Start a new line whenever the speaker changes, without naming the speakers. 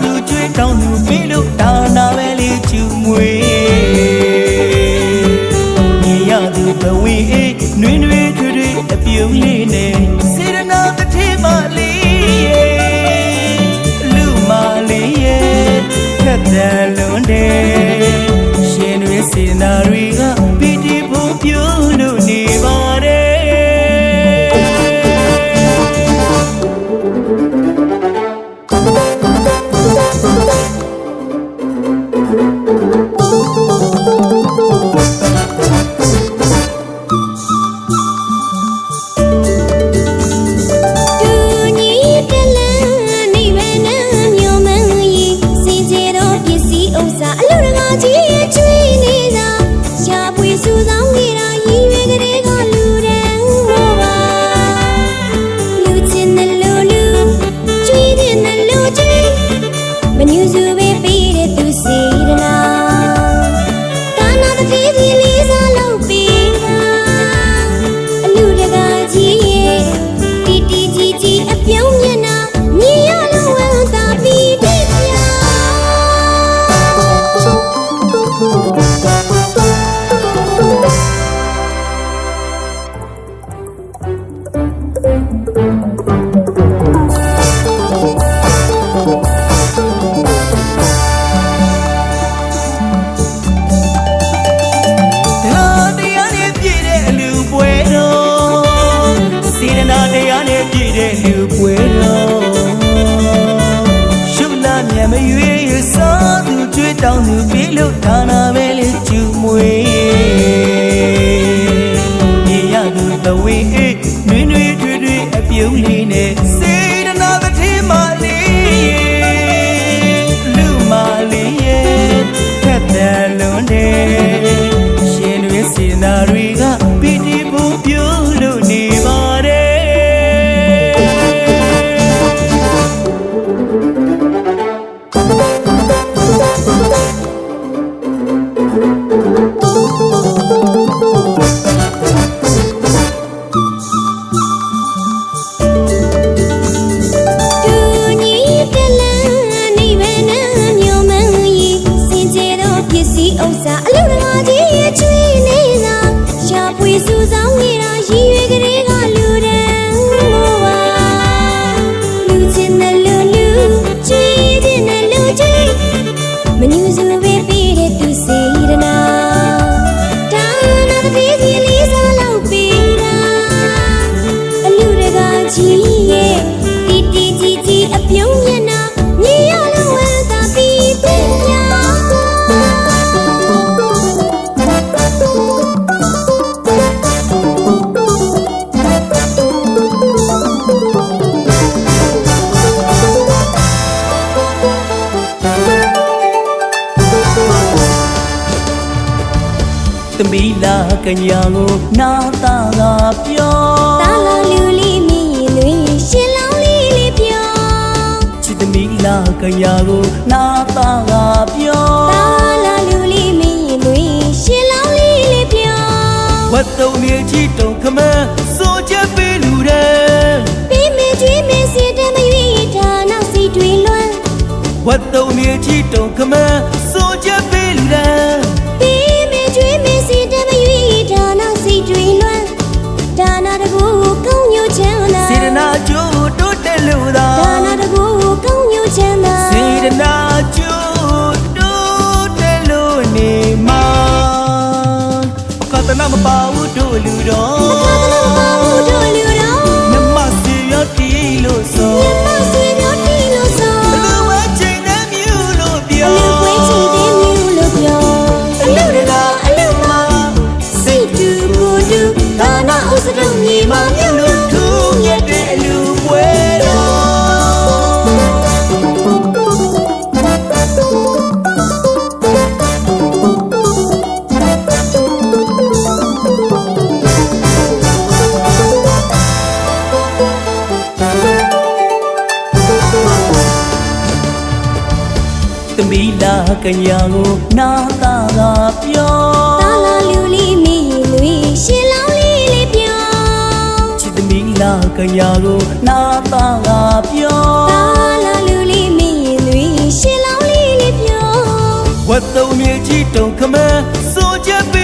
သူကျွေးတောင်းသူပြီးလို့ဒါနာပဲလေးကျူမွေမြေရသူဘဝေးနှွေးနှွေးထွေးထွေးအပြုံးလေးနဲ့စေရနာတစ်ထည်မလေးလူမလေးရဲ့ခက်တယ်လုံးတယ်ရှင်တွေစေနာတွေကပီတိဖို့ပြုံးလို့နေပါတယ်တောင်းသူပြီးလို့ဒါနာပဲလေးကျူမွေမြေရသူဘဝေးနှွေးနှွေးထွေးထွေးအပြုံးလေးနဲ့စေတနာတစ်ထည်မလေးလူမလေးရဲ့ထက်တယ်လုံးတယ်ရှင်တွေစေနာတွေကပီတိဖို့ပြုံးလို့နေပါတယ်သမီးလာကညာကိုနာတာကပြောတာလာလူလေးမြည်လွင်ရှင်လောင်းလေးလေးပြောချစ်သမီးလာကညာကိုနာတာကပြောတာလာလူလေးမြည်လွင်ရှင်လောင်းလေးလေးပြောဝတ်တုံမြေကြီးတုံခမစိုးချက်ပေးလူတဲ့ပေးမကျွေးမစီတမရွေးဌာနစီတွေလွမ်းဝတ်တုံမြေကြီးတုံခမစိုးချက်ပေးလူတဲ့ဒါနာတကူကောင်းညိုချမ်းသာစေရနာကျိုးတိုးတက်လို့သာဒါနာတကူကောင်းညိုချမ်းသာစေရနာကျိုးတိုးတက်လို့နေမှာကတနာမပါဘူးတို့လူတော်ကတနာမပါဘူးတို့လူတော်မြမစီရတီလို့ဆိုမြမစီရတီလို့ဆိုအလူဝဲချိန်နဲ့မြူလို့ပြောအလူဝဲချိန်နဲ့မြူလို့ပြောအလူတကအလူမစိတ်တူကိုတူဒါနာဥစရုံမြေမှာမြုပ်လို့ထူးမြတ်တဲ့အလူပွဲသမီးလာကညာကိုနာတာကပြောတာလာလူလေးမြည်လွင်ရှင်လောင်းလေးလေးပြောချစ်သမီးလာကညာကိုနာတာကပြောတာလာလူလေးမြည်လွင် တ်သုံးမြေကြီးတုံခမဲစိုးချက်ပ